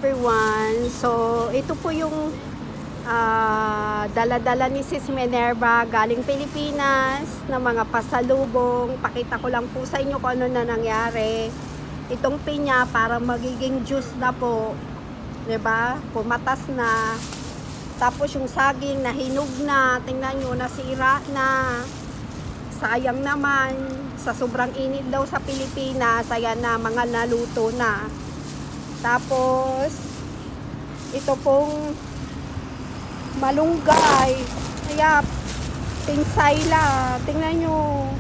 Everyone, so ito po yung dala-dala ni Sis Minerva galing Pilipinas na mga pasalubong. Pakita ko lang po sa inyo kung ano na nangyari. Itong pinya para magiging juice na po, 'di ba? Pumatas na. Tapos yung saging nahinog na, tingnan nyo, nasira na. Sayang naman, sa sobrang init daw sa Pilipinas, ayan na, mga naluto na. Tapos, ito pong malunggay. Kaya, pinsayla. Tingnan nyo.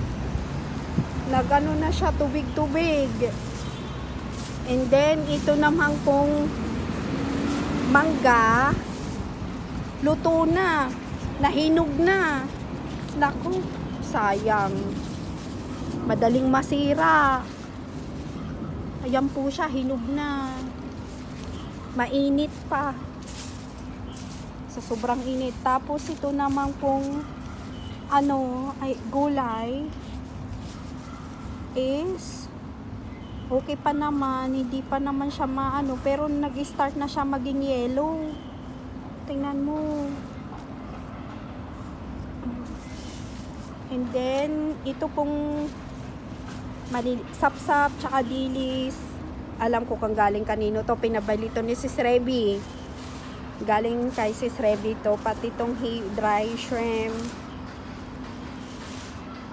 Nagano na siya, tubig-tubig. And then, ito naman pong mangga. Luto na. Nahinog na. Naku, sayang. Madaling masira. Ayan po siya, hinog na. Mainit pa. Sa sobrang init. Tapos ito naman pong gulay is okay pa naman, hindi pa naman siya pero nag-start na siya maging yellow. Tingnan mo. And then ito pong sapsap tsaka dilis. Alam ko kung galing kanino to, pinabali to ni Sis Reby. Galing kay Sis Reby to, pati tong dry shrimp.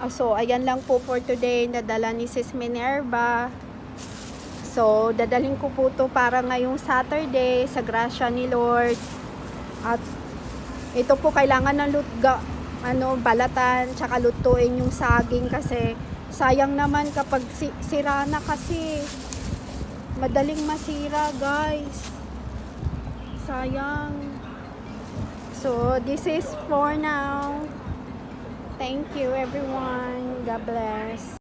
So ayan lang po for today, nadala ni Sis Minerva. So dadalhin ko po to para ngayong Saturday sa grasya ni Lord. At ito po kailangan ng balatan tsaka lutuin yung saging kasi sayang naman kapag sira na, kasi madaling masira, guys. Sayang. So this is for now. Thank you everyone. God bless.